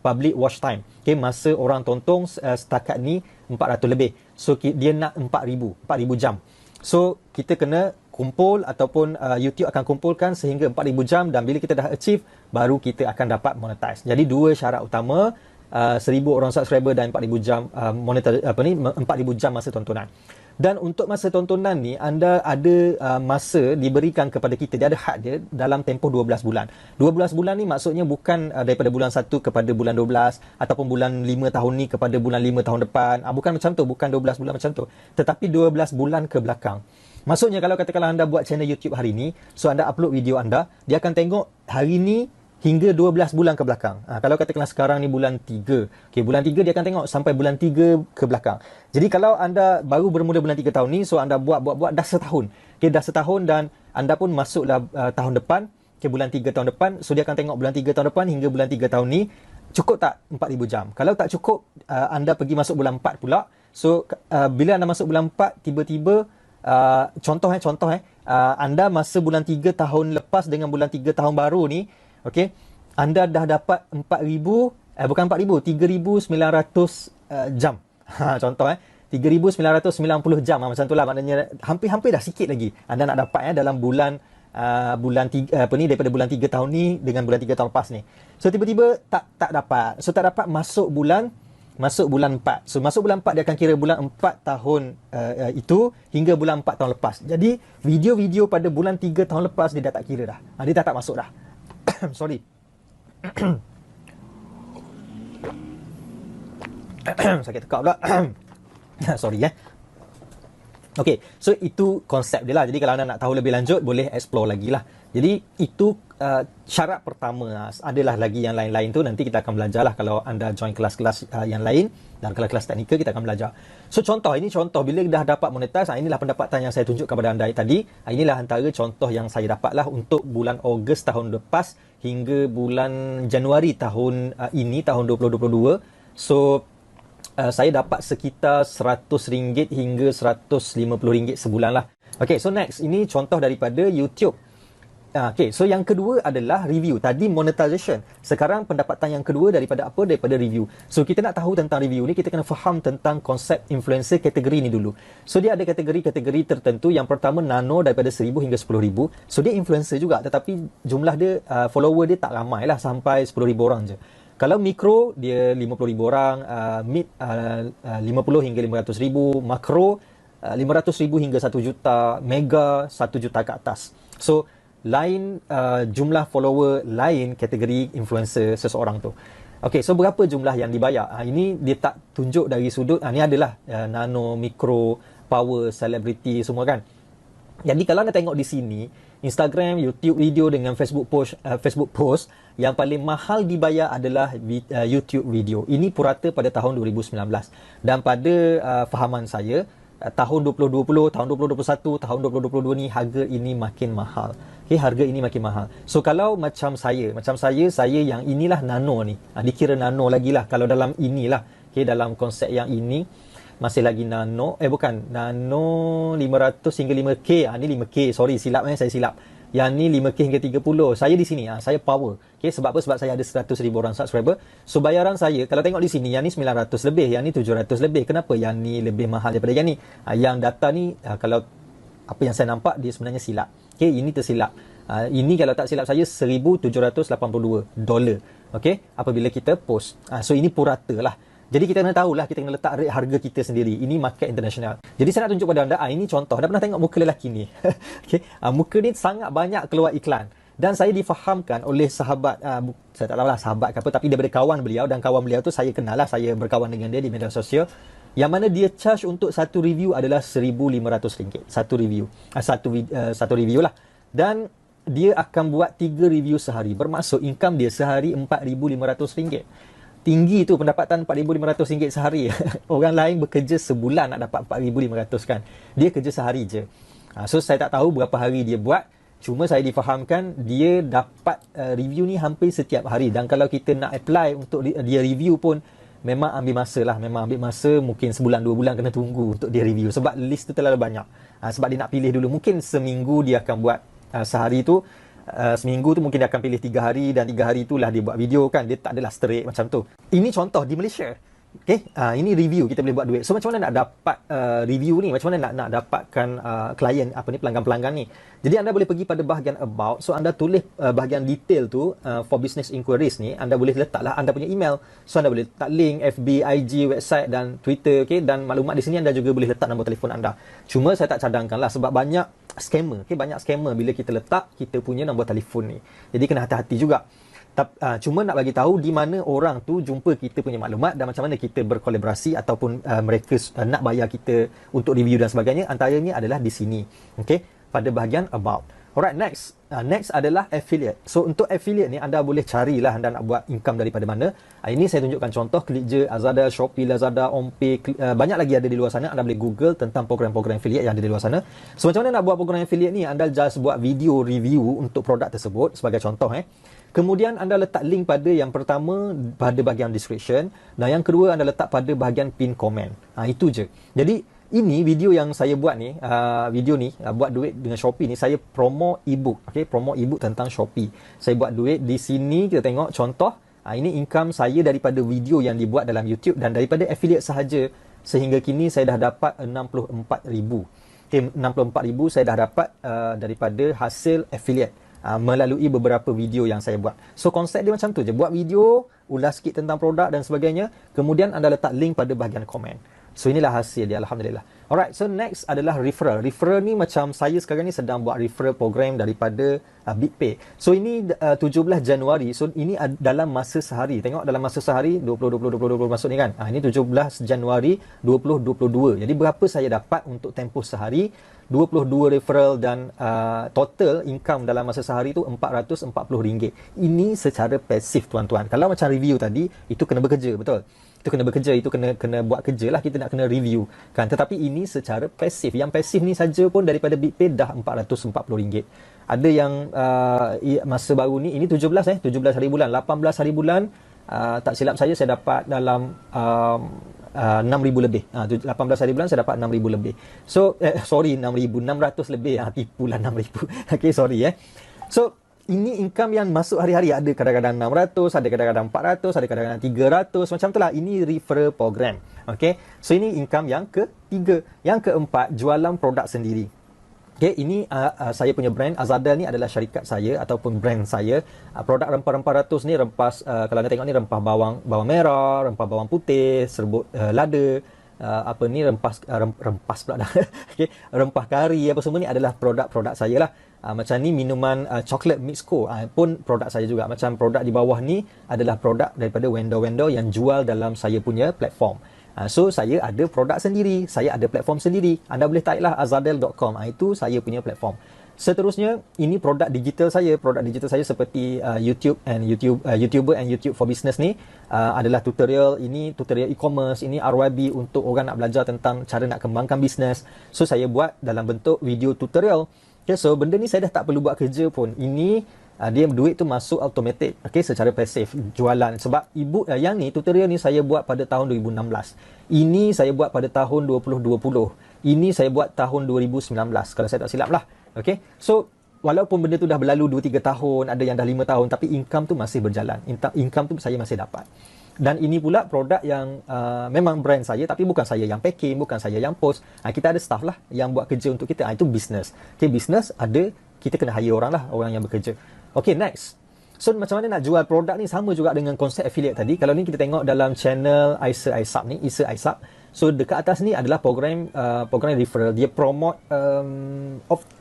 public watch time. Okay, masa orang tonton setakat ni 400 lebih. So dia nak 4000 jam. So kita kena kumpul, ataupun YouTube akan kumpulkan sehingga 4000 jam, dan bila kita dah achieve, baru kita akan dapat monetize. Jadi dua syarat utama, 1000 orang subscriber dan 4000 jam 4000 jam masa tontonan. Dan untuk masa tontonan ni, anda ada masa diberikan kepada kita, dia ada had dia dalam tempoh 12 bulan. 12 bulan ni maksudnya bukan daripada bulan 1 kepada bulan 12, ataupun bulan 5 tahun ni kepada bulan 5 tahun depan. Bukan macam tu, bukan 12 bulan macam tu, tetapi 12 bulan ke belakang. Maksudnya kalau katakanlah anda buat channel YouTube hari ni, so anda upload video anda, dia akan tengok hari ni hingga 12 bulan ke belakang. Kalau katakanlah sekarang ni bulan 3. Okay, bulan 3 dia akan tengok sampai bulan 3 ke belakang. Jadi kalau anda baru bermula bulan 3 tahun ni, so anda buat dah setahun. Okay, dah setahun, dan anda pun masuklah tahun depan, okay, bulan 3 tahun depan. So dia akan tengok bulan 3 tahun depan hingga bulan 3 tahun ni, cukup tak 4000 jam? Kalau tak cukup, anda pergi masuk bulan 4 pula. So bila anda masuk bulan 4, tiba-tiba contoh anda masa bulan 3 tahun lepas dengan bulan 3 tahun baru ni, okey, anda dah dapat 3900 jam. Contoh 3990 jam, macam itulah, maknanya hampir dah sikit lagi anda nak dapat dalam bulan daripada bulan 3 tahun ni dengan bulan 3 tahun lepas ni. So tiba-tiba tak dapat. So tak dapat masuk bulan 4. So masuk bulan 4 dia akan kira bulan 4 tahun itu hingga bulan 4 tahun lepas. Jadi video-video pada bulan 3 tahun lepas dia dah tak kira dah. Dia dah tak masuk dah. Sorry. Sakit tekak pula. Sorry Okay, so itu konsep dia lah. Jadi kalau anda nak tahu lebih lanjut, boleh explore lagi lah. Jadi itu syarat pertama. Adalah lagi yang lain-lain tu, nanti kita akan belajar lah kalau anda join kelas-kelas yang lain. Dan kelas-kelas teknikal kita akan belajar. So ini contoh bila dah dapat monetize. Inilah pendapatan yang saya tunjuk kepada anda tadi. Inilah antara contoh yang saya dapat lah untuk bulan Ogos tahun lepas hingga bulan Januari tahun ini, tahun 2022. So saya dapat sekitar RM100 hingga RM150 sebulan lah. Okay, so next, ini contoh daripada YouTube. Okay, so yang kedua adalah review. Tadi monetization. Sekarang pendapatan yang kedua daripada apa? Daripada review. So kita nak tahu tentang review ni, kita kena faham tentang konsep influencer kategori ni dulu. So dia ada kategori-kategori tertentu. Yang pertama nano daripada 1000 hingga 100000. So dia influencer juga, tetapi jumlah dia, follower dia tak ramai lah, sampai 10,000 orang je. Kalau mikro, dia 50,000 orang, mid 50 hingga 500,000, makro 500,000 hingga 1 juta, mega 1 juta ke atas. So lain jumlah follower, lain kategori influencer seseorang tu. Okey, so berapa jumlah yang dibayar? Ini dia tak tunjuk dari sudut, ni adalah nano, mikro, power, celebrity semua kan. Jadi kalau anda tengok di sini, Instagram, YouTube video dengan Facebook post yang paling mahal dibayar adalah YouTube video. Ini purata pada tahun 2019. Dan pada fahaman saya, tahun 2020, tahun 2021, tahun 2022 ni harga ini makin mahal. Okay, harga ini makin mahal. So kalau macam saya yang inilah nano ni. Dikira nano lagi lah kalau dalam inilah. Okay, dalam konsep yang ini masih lagi nano, nano 500 hingga 5K. Ni 5K, sorry silap saya silap. Yang ni 5K hingga 30. Saya di sini, saya power. Okay, sebab apa? Sebab saya ada 100,000 orang subscriber. So bayaran saya, kalau tengok di sini, yang ni 900 lebih, yang ni 700 lebih. Kenapa yang ni lebih mahal daripada yang ni? Yang data ni, kalau apa yang saya nampak, dia sebenarnya silap. Okay, ini tersilap. Ini kalau tak silap saya, $1,782. Okay, apabila kita post. So ini purata lah. Jadi kita kena tahulah, kita kena letak rate harga kita sendiri. Ini market international. Jadi saya nak tunjuk pada anda, ini contoh. Anda pernah tengok muka lelaki ni? Okay. Muka ni sangat banyak keluar iklan. Dan saya difahamkan oleh sahabat, saya tak tahulah sahabat ke apa, tapi daripada kawan beliau, dan kawan beliau tu saya kenal lah, saya berkawan dengan dia di media sosial. Yang mana dia charge untuk satu review adalah RM1,500. Satu review. Satu review lah. Dan dia akan buat 3 review sehari. Bermaksud income dia sehari RM4,500. Tinggi tu pendapatan RM4,500 sehari. Orang lain bekerja sebulan nak dapat RM4,500 kan. Dia kerja sehari je. So saya tak tahu berapa hari dia buat. Cuma saya difahamkan dia dapat review ni hampir setiap hari. Dan kalau kita nak apply untuk dia review pun memang ambil masa lah. Memang ambil masa mungkin sebulan 2 bulan kena tunggu untuk dia review. Sebab list tu terlalu banyak. Sebab dia nak pilih dulu. Mungkin seminggu dia akan buat sehari tu. Seminggu tu mungkin dia akan pilih 3 hari dan 3 hari itulah dia buat video kan. Dia tak adalah straight macam tu. Ini contoh di Malaysia. Okay, ini review kita boleh buat duit. So macam mana nak dapat review ni? Macam mana nak dapatkan klien pelanggan-pelanggan ni? Jadi anda boleh pergi pada bahagian about. So anda tulis bahagian detail tu for business inquiries ni. Anda boleh letaklah anda punya email. So anda boleh letak link FB, IG, website dan Twitter. Okay, dan maklumat di sini anda juga boleh letak nombor telefon anda. Cuma saya tak cadangkan lah sebab banyak scammer. Okay, banyak scammer bila kita letak kita punya nombor telefon ni. Jadi kena hati-hati juga. Cuma nak bagi tahu di mana orang tu jumpa kita punya maklumat dan macam mana kita berkolaborasi ataupun mereka nak bayar kita untuk review dan sebagainya. Antaranya adalah di sini. Okay, pada bahagian about. Alright, next. Next adalah affiliate. So untuk affiliate ni anda boleh carilah anda nak buat income daripada mana. Ini saya tunjukkan contoh. Klik je Azada, Shopee, Lazada, OMPay. Banyak lagi ada di luar sana. Anda boleh Google tentang program-program affiliate yang ada di luar sana. So macam mana nak buat program affiliate ni? Anda just buat video review untuk produk tersebut sebagai contoh. Kemudian anda letak link pada yang pertama pada bahagian description. Dan yang kedua anda letak pada bahagian pin comment. Itu je. Jadi ini video yang saya buat ni, video ni buat duit dengan Shopee ni, saya promo ebook. Okay, promo ebook tentang Shopee. Saya buat duit di sini, kita tengok contoh. Ini income saya daripada video yang dibuat dalam YouTube dan daripada affiliate sahaja. Sehingga kini saya dah dapat 64,000. Okay, 64,000 saya dah dapat daripada hasil affiliate melalui beberapa video yang saya buat. So konsep dia macam tu je, buat video, ulas sikit tentang produk dan sebagainya, kemudian anda letak link pada bahagian komen. So inilah hasil dia, alhamdulillah. Alright, so next adalah referral. Referral ni macam saya sekarang ni sedang buat referral program daripada BitPay. So ini 17 Januari. So ini dalam masa sehari. Tengok dalam masa sehari 20 masuk ni kan. Ini 17 Januari 2022. Jadi berapa saya dapat untuk tempoh sehari? 22 referral dan total income dalam masa sehari tu RM440. Ini secara pasif tuan-tuan. Kalau macam review tadi, itu kena bekerja, betul? Itu kena bekerja, itu kena buat kerja lah, kita nak kena review kan. Tetapi ini secara pasif. Yang pasif ni saja pun daripada BitPay dah RM440. Ada yang masa baru ni, ini 17 hari bulan, 18 hari bulan, tak silap saya dapat dalam 6,000 lebih. 18 hari bulan saya dapat 6,000 lebih. So sorry, 6,600 lebih. Tipulah 6,000. Okay, sorry So ini income yang masuk hari-hari. Ada kadang-kadang 600, ada kadang-kadang 400, ada kadang-kadang 300. Macam itulah. Ini referral program. Okay. So ini income yang ketiga. Yang keempat, jualan produk sendiri. Okay. Ini saya punya brand. Azada ni adalah syarikat saya ataupun brand saya. Produk rempah-rempah ratus ni rempas, kalau anda tengok ni rempah bawang merah, rempah bawang putih, serbuk lada. Rempas pula dah. Okay. Rempah kari apa semua ni adalah produk-produk saya lah. Macam ni minuman coklat Mixco pun produk saya juga. Macam produk di bawah ni adalah produk daripada vendor-vendor yang jual dalam saya punya platform. So saya ada produk sendiri, saya ada platform sendiri. Anda boleh type lah azadel.com. Itu saya punya platform. Seterusnya, ini produk digital saya. Produk digital saya seperti YouTuber and YouTube for Business ni adalah tutorial. Ini tutorial e-commerce, ini RYB untuk orang nak belajar tentang cara nak kembangkan bisnes. So saya buat dalam bentuk video tutorial. Okay, so benda ni saya dah tak perlu buat kerja pun. Ini dia duit tu masuk automatic, okay, secara pasif jualan. Sebab yang ni tutorial ni saya buat pada tahun 2016. Ini saya buat pada tahun 2020. Ini saya buat tahun 2019 kalau saya tak silap lah. Okay, so walaupun benda tu dah berlalu 2-3 tahun, ada yang dah 5 tahun, tapi income tu masih berjalan. Income tu saya masih dapat. Dan ini pula produk yang memang brand saya, tapi bukan saya yang packing, bukan saya yang post. Kita ada staff lah yang buat kerja untuk kita. Itu business. Okay, business ada, kita kena hire orang lah, orang yang bekerja. Okay, next. So macam mana nak jual produk ni, sama juga dengan konsep affiliate tadi. Kalau ni kita tengok dalam channel Isa Aisap ni, Isa Aisap. So dekat atas ni adalah program referral. Dia promote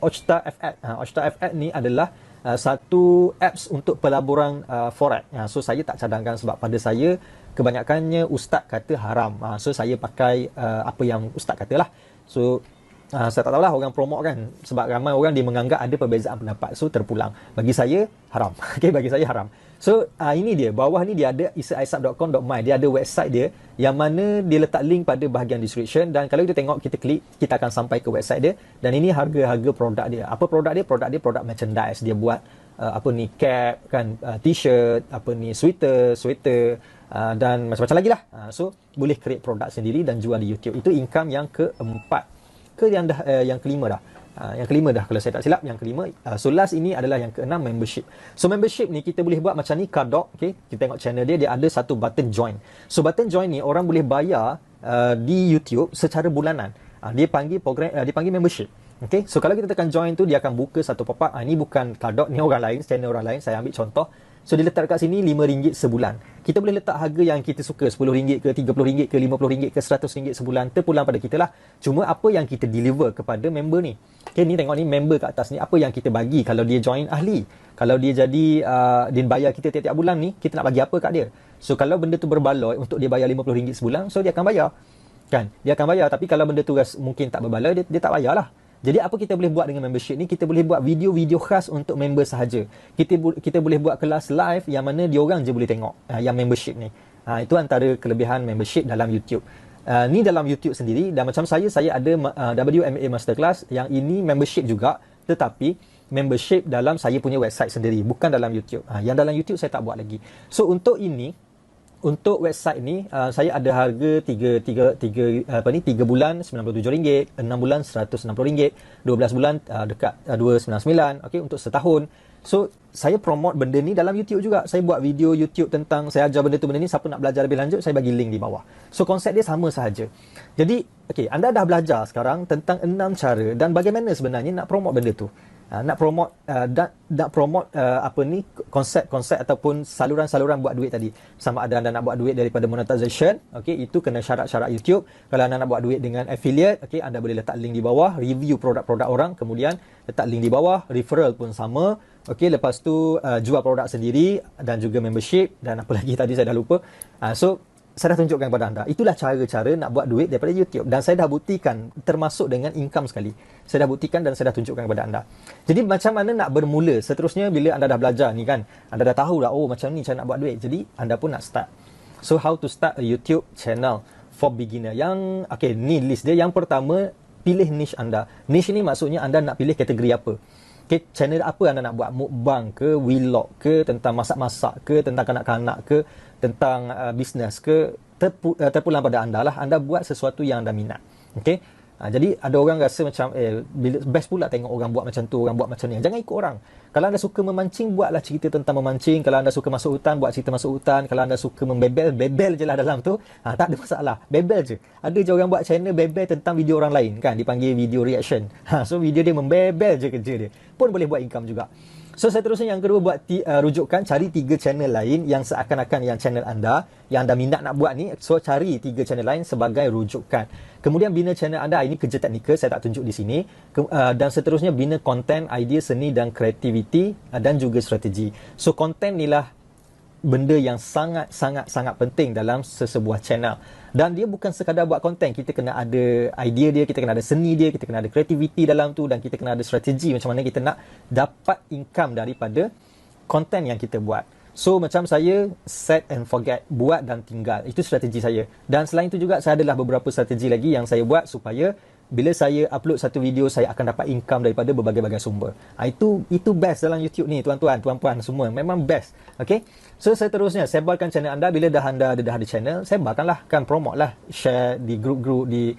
Ochta FX. Ochta FX ni adalah satu apps untuk pelaburan forex. So saya tak cadangkan sebab pada saya kebanyakannya ustaz kata haram. So saya pakai apa yang ustaz kata lah. So saya tak tahulah orang promote kan, sebab ramai orang dia menganggap ada perbezaan pendapat, so terpulang. Bagi saya haram. Okay, bagi saya haram. So ini dia, bawah ni dia ada isaaisap.com.my. Dia ada website dia yang mana dia letak link pada bahagian description, dan kalau kita tengok, kita klik, kita akan sampai ke website dia. Dan ini harga-harga produk dia. Apa produk dia? Produk dia produk merchandise. Dia buat cap kan, t-shirt, sweater, dan macam-macam lagi lah. So boleh create produk sendiri dan jual di YouTube. Itu income yang keempat. Yang kelima dah. Yang kelima dah kalau saya tak silap, yang kelima. So last ini adalah yang keenam, membership. So membership ni kita boleh buat macam ni, Cardok. Okay, kita tengok channel dia, dia ada satu button join. So button join ni orang boleh bayar di YouTube secara bulanan. Dia panggil membership. Okay, so kalau kita tekan join tu, dia akan buka satu pop-up. Ini bukan Cardok, ni orang lain, channel orang lain. Saya ambil contoh. So dia letak dekat sini RM5 sebulan. Kita boleh letak harga yang kita suka, RM10 ke, RM30 ke, RM50 ke, RM100 sebulan. Terpulang pada kita lah. Cuma apa yang kita deliver kepada member ni. Okay, ni tengok ni member kat atas ni. Apa yang kita bagi kalau dia join ahli. Kalau dia jadi, dia bayar kita tiap-tiap bulan ni, kita nak bagi apa kat dia. So kalau benda tu berbaloi untuk dia bayar RM50 sebulan, so dia akan bayar. Kan? Dia akan bayar. Tapi kalau benda tu mungkin tak berbaloi, dia tak bayar lah. Jadi apa kita boleh buat dengan membership ni? Kita boleh buat video-video khas untuk member sahaja. Kita boleh buat kelas live yang mana diorang je boleh tengok yang membership ni. Itu antara kelebihan membership dalam YouTube. Ni dalam YouTube sendiri, dan macam saya ada WMA Masterclass yang ini membership juga, tetapi membership dalam saya punya website sendiri, bukan dalam YouTube. Yang dalam YouTube saya tak buat lagi. So untuk ini, untuk website ni saya ada harga 3 bulan RM97, 6 bulan RM160, 12 bulan dekat RM299, okey, untuk setahun. So saya promote benda ni dalam YouTube juga. Saya buat video YouTube tentang, saya ajar benda ni, siapa nak belajar lebih lanjut, saya bagi link di bawah. So konsep dia sama sahaja. Jadi okey, anda dah belajar sekarang tentang 6 cara dan bagaimana sebenarnya nak promote benda tu. Nak promote konsep-konsep ataupun saluran-saluran buat duit tadi. Sama ada anda nak buat duit daripada monetization, okey, itu kena syarat-syarat YouTube. Kalau anda nak buat duit dengan affiliate, okey, anda boleh letak link di bawah, review produk-produk orang, kemudian letak link di bawah, referral pun sama. Okey, lepas tu jual produk sendiri dan juga membership, dan apa lagi tadi saya dah lupa. So saya dah tunjukkan kepada anda. Itulah cara-cara nak buat duit daripada YouTube. Dan saya dah buktikan, termasuk dengan income sekali. Saya dah buktikan dan saya dah tunjukkan kepada anda. Jadi macam mana nak bermula? Seterusnya bila anda dah belajar ni kan, anda dah tahu dah, oh macam ni cara nak buat duit. Jadi anda pun nak start. So how to start a YouTube channel for beginner. Okay, ni list dia. Yang pertama, pilih niche anda. Niche ni maksudnya anda nak pilih kategori apa. Okay, channel apa anda nak buat? Mukbang ke, vlog ke, tentang masak-masak ke, tentang kanak-kanak ke, tentang bisnes ke, terpulang pada anda lah. Anda buat sesuatu yang anda minat. Okay? Jadi ada orang rasa macam best pula tengok orang buat macam tu, orang buat macam ni. Jangan ikut orang. Kalau anda suka memancing, buatlah cerita tentang memancing. Kalau anda suka masuk hutan, buat cerita masuk hutan. Kalau anda suka membebel, bebel je lah dalam tu. Tak ada masalah. Bebel je. Ada je orang buat channel bebel tentang video orang lain kan, dipanggil video reaction. So video dia membebel je kerja dia. Pun boleh buat income juga. So seterusnya yang kedua, buat rujukan, cari 3 channel lain yang seakan-akan yang channel anda yang anda minat nak buat ni. So cari 3 channel lain sebagai rujukan. Kemudian bina channel anda. Ini kerja teknikal, saya tak tunjuk di sini. Dan seterusnya bina konten, idea, seni dan kreativiti dan juga strategi. So konten inilah benda yang sangat penting dalam sesebuah channel. Dan dia bukan sekadar buat konten, kita kena ada idea dia, kita kena ada seni dia, kita kena ada kreativiti dalam tu, dan kita kena ada strategi macam mana kita nak dapat income daripada konten yang kita buat. So macam saya, set and forget, buat dan tinggal, itu strategi saya. Dan selain itu juga saya adalah beberapa strategi lagi yang saya buat supaya bila saya upload satu video, saya akan dapat income daripada berbagai-bagai sumber. Itu best dalam YouTube ni, tuan-tuan, puan-puan semua. Memang best. Okay? So seterusnya, sebarkan channel anda. Bila anda dah ada channel, sebarkanlah, kan, promote lah, share di grup-grup, di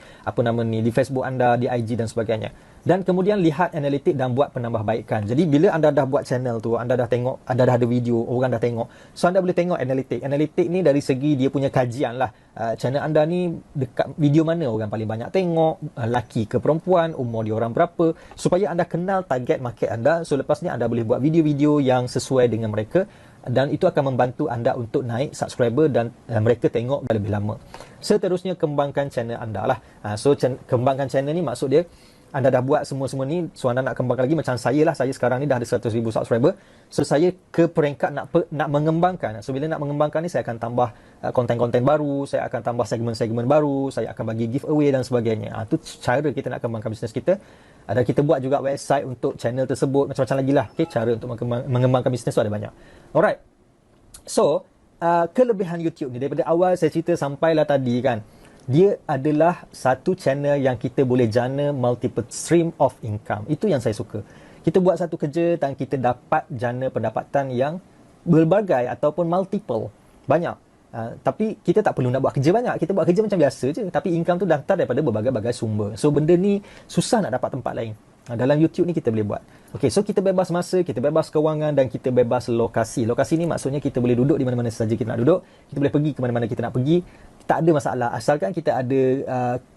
di Facebook anda, di IG dan sebagainya. Dan kemudian lihat analitik dan buat penambahbaikan. Jadi bila anda dah buat channel tu, anda dah tengok, anda dah ada video, orang dah tengok. So anda boleh tengok analitik. Analitik ni dari segi dia punya kajian lah. Channel anda ni dekat video mana orang paling banyak tengok, laki ke perempuan, umur dia orang berapa. Supaya anda kenal target market anda. So lepas ni anda boleh buat video-video yang sesuai dengan mereka. Dan itu akan membantu anda untuk naik subscriber dan mereka tengok lebih lama. Seterusnya, kembangkan channel anda lah. So kembangkan channel ni maksud dia, anda dah buat semua ni, so anda nak kembangkan lagi. Macam saya lah, saya sekarang ni dah ada 100,000 subscriber. So saya ke peringkat nak mengembangkan. So bila nak mengembangkan ni, saya akan tambah konten-konten baru, saya akan tambah segmen-segmen baru, saya akan bagi giveaway dan sebagainya. Itu cara kita nak kembangkan bisnes kita. Ada kita buat juga website untuk channel tersebut, macam-macam lagi lah. Okay, cara untuk mengembangkan bisnes tu ada banyak. Alright. So, kelebihan YouTube ni, daripada awal saya cerita sampailah tadi kan, dia adalah satu channel yang kita boleh jana multiple stream of income. Itu yang saya suka. Kita buat satu kerja dan kita dapat jana pendapatan yang berbagai ataupun multiple. Banyak. Tapi kita tak perlu nak buat kerja banyak. Kita buat kerja macam biasa je. Tapi income tu datang daripada berbagai-bagai sumber. So benda ni susah nak dapat tempat lain. Dalam YouTube ni kita boleh buat. Okay, so kita bebas masa, kita bebas kewangan dan kita bebas lokasi. Lokasi ni maksudnya kita boleh duduk di mana-mana saja kita nak duduk. Kita boleh pergi ke mana-mana kita nak pergi. Tak ada masalah. Asalkan kita ada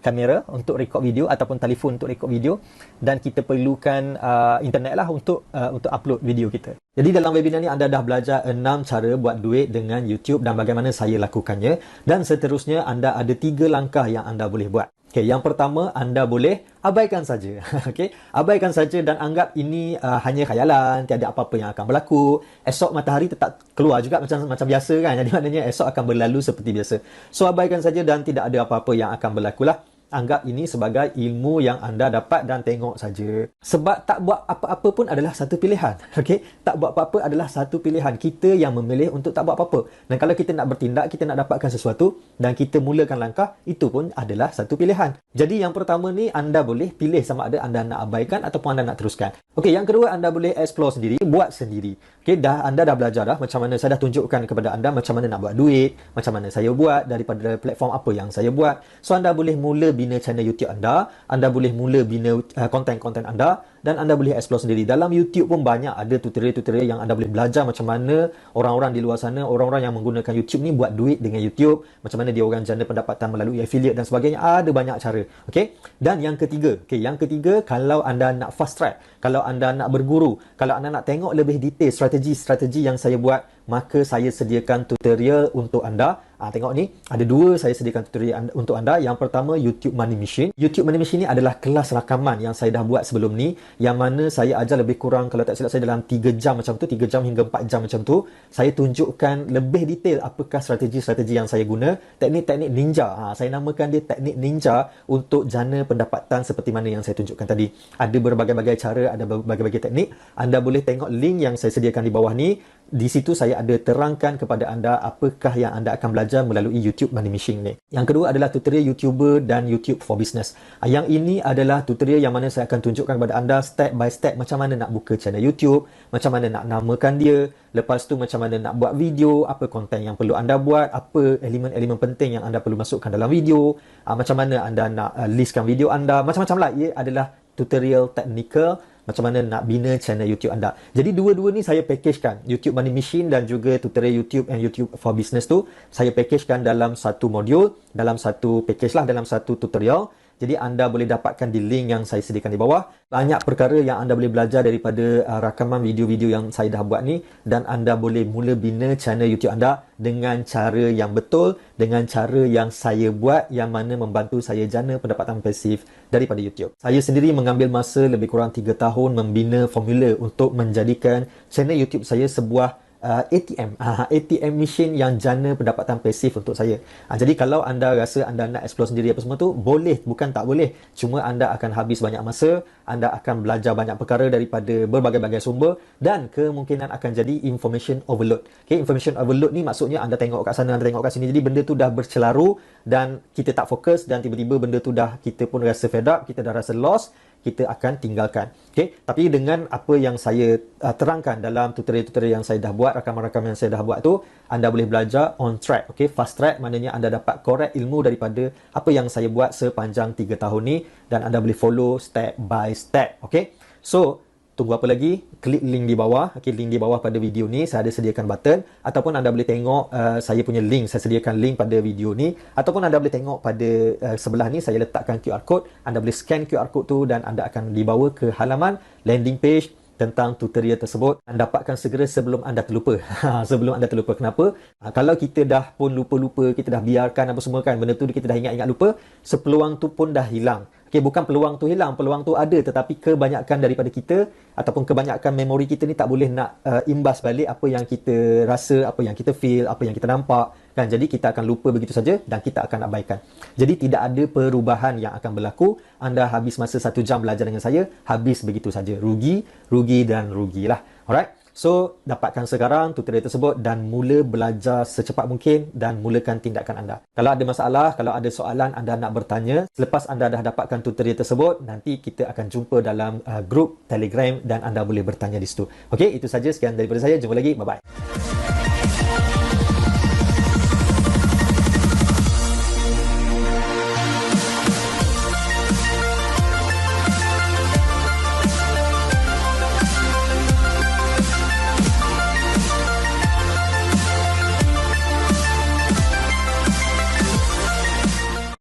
kamera untuk rekod video ataupun telefon untuk rekod video. Dan kita perlukan internet lah untuk upload video kita. Jadi dalam webinar ni anda dah belajar 6 cara buat duit dengan YouTube dan bagaimana saya lakukannya. Dan seterusnya anda ada 3 langkah yang anda boleh buat. Okay, yang pertama, anda boleh abaikan saja. Okay, abaikan saja dan anggap ini hanya khayalan, tiada apa-apa yang akan berlaku. Esok matahari tetap keluar juga macam biasa kan. Jadi maknanya esok akan berlalu seperti biasa. So abaikan saja dan tidak ada apa-apa yang akan berlaku lah. Anggap ini sebagai ilmu yang anda dapat dan tengok saja. Sebab tak buat apa-apa pun adalah satu pilihan. Okey, tak buat apa-apa adalah satu pilihan. Kita yang memilih untuk tak buat apa-apa. Dan kalau kita nak bertindak, kita nak dapatkan sesuatu dan kita mulakan langkah, itu pun adalah satu pilihan. Jadi yang pertama ni, anda boleh pilih sama ada anda nak abaikan ataupun anda nak teruskan. Okey, yang kedua, anda boleh explore sendiri, buat sendiri. Okey, anda dah belajar dah macam mana, saya dah tunjukkan kepada anda macam mana nak buat duit, macam mana saya buat daripada platform apa yang saya buat. So anda boleh mula bina channel YouTube anda boleh mula bina konten-konten anda dan anda boleh explore sendiri. Dalam YouTube pun banyak ada tutorial-tutorial yang anda boleh belajar macam mana orang-orang di luar sana, orang-orang yang menggunakan YouTube ni buat duit dengan YouTube, macam mana dia orang jana pendapatan melalui affiliate dan sebagainya. Ada banyak cara. Okey. Dan yang ketiga, kalau anda nak fast track, kalau anda nak berguru, kalau anda nak tengok lebih detail strategi yang saya buat, maka saya sediakan tutorial untuk anda. Tengok ni, ada 2 saya sediakan tutorial untuk anda. Yang pertama, YouTube Money Machine. YouTube Money Machine ni adalah kelas rakaman yang saya dah buat sebelum ni, yang mana saya ajar lebih kurang, kalau tak silap saya, dalam 3 jam macam tu, 3 jam hingga 4 jam macam tu. Saya tunjukkan lebih detail apakah strategi-strategi yang saya guna, teknik-teknik ninja. Saya namakan dia teknik ninja untuk jana pendapatan seperti mana yang saya tunjukkan tadi. Ada berbagai-bagai cara, ada berbagai-bagai teknik. Anda boleh tengok link yang saya sediakan di bawah ni. Di situ saya ada terangkan kepada anda apakah yang anda akan belajar melalui YouTube Money Machine ni. Yang kedua adalah tutorial YouTuber dan YouTube for Business. Yang ini adalah tutorial yang mana saya akan tunjukkan kepada anda step by step macam mana nak buka channel YouTube, macam mana nak namakan dia, lepas tu macam mana nak buat video, apa konten yang perlu anda buat, apa elemen-elemen penting yang anda perlu masukkan dalam video, macam mana anda nak listkan video anda, macam-macam lah. Ia adalah tutorial technical macam mana nak bina channel YouTube anda. Jadi dua-dua ni saya packagekan. YouTube Money Machine dan juga tutorial YouTube and YouTube for Business tu saya packagekan dalam satu modul, dalam satu package lah, dalam satu tutorial. Jadi anda boleh dapatkan di link yang saya sediakan di bawah. Banyak perkara yang anda boleh belajar daripada rakaman video-video yang saya dah buat ni, dan anda boleh mula bina channel YouTube anda dengan cara yang betul, dengan cara yang saya buat, yang mana membantu saya jana pendapatan pasif daripada YouTube. Saya sendiri mengambil masa lebih kurang 3 tahun membina formula untuk menjadikan channel YouTube saya sebuah ATM machine yang jana pendapatan pasif untuk saya. Jadi kalau anda rasa anda nak explore sendiri apa semua tu, boleh, bukan tak boleh. Cuma anda akan habis banyak masa, anda akan belajar banyak perkara daripada berbagai-bagai sumber, dan kemungkinan akan jadi information overload. Okay, information overload ni maksudnya anda tengok kat sana, anda tengok kat sini, jadi benda tu dah bercelaru dan kita tak fokus, dan tiba-tiba benda tu dah, kita pun rasa fed up, kita dah rasa lost, kita akan tinggalkan. Okay? Tapi dengan apa yang saya terangkan dalam tutorial-tutorial yang saya dah buat, rakaman-rakaman yang saya dah buat tu, anda boleh belajar on track. Okay? Fast track maknanya anda dapat korek ilmu daripada apa yang saya buat sepanjang 3 tahun ni, dan anda boleh follow step by step. Okay? So, tunggu apa lagi? Klik link di bawah. Okay, link di bawah pada video ni saya ada sediakan button, ataupun anda boleh tengok saya punya link. Saya sediakan link pada video ni, ataupun anda boleh tengok pada sebelah ni saya letakkan QR code. Anda boleh scan QR code tu dan anda akan dibawa ke halaman landing page tentang tutorial tersebut. Anda dapatkan segera sebelum anda terlupa. Sebelum anda terlupa. Kenapa? Kalau kita dah pun lupa-lupa, kita dah biarkan apa semua kan, benda tu kita dah ingat-ingat lupa, sepeluang tu pun dah hilang. Okay, bukan peluang tu hilang, peluang tu ada, tetapi kebanyakan daripada kita ataupun kebanyakan memori kita ni tak boleh nak imbas balik apa yang kita rasa, apa yang kita feel, apa yang kita nampak kan. Jadi kita akan lupa begitu saja dan kita akan abaikan. Jadi tidak ada perubahan yang akan berlaku. Anda habis masa 1 jam belajar dengan saya, habis begitu saja. Rugi, rugi dan rugilah. Alright? So, dapatkan sekarang tutorial tersebut dan mula belajar secepat mungkin dan mulakan tindakan anda. Kalau ada masalah, kalau ada soalan anda nak bertanya, selepas anda dah dapatkan tutorial tersebut, nanti kita akan jumpa dalam grup Telegram dan anda boleh bertanya di situ. Okey, itu saja, sekian daripada saya. Jumpa lagi. Bye-bye.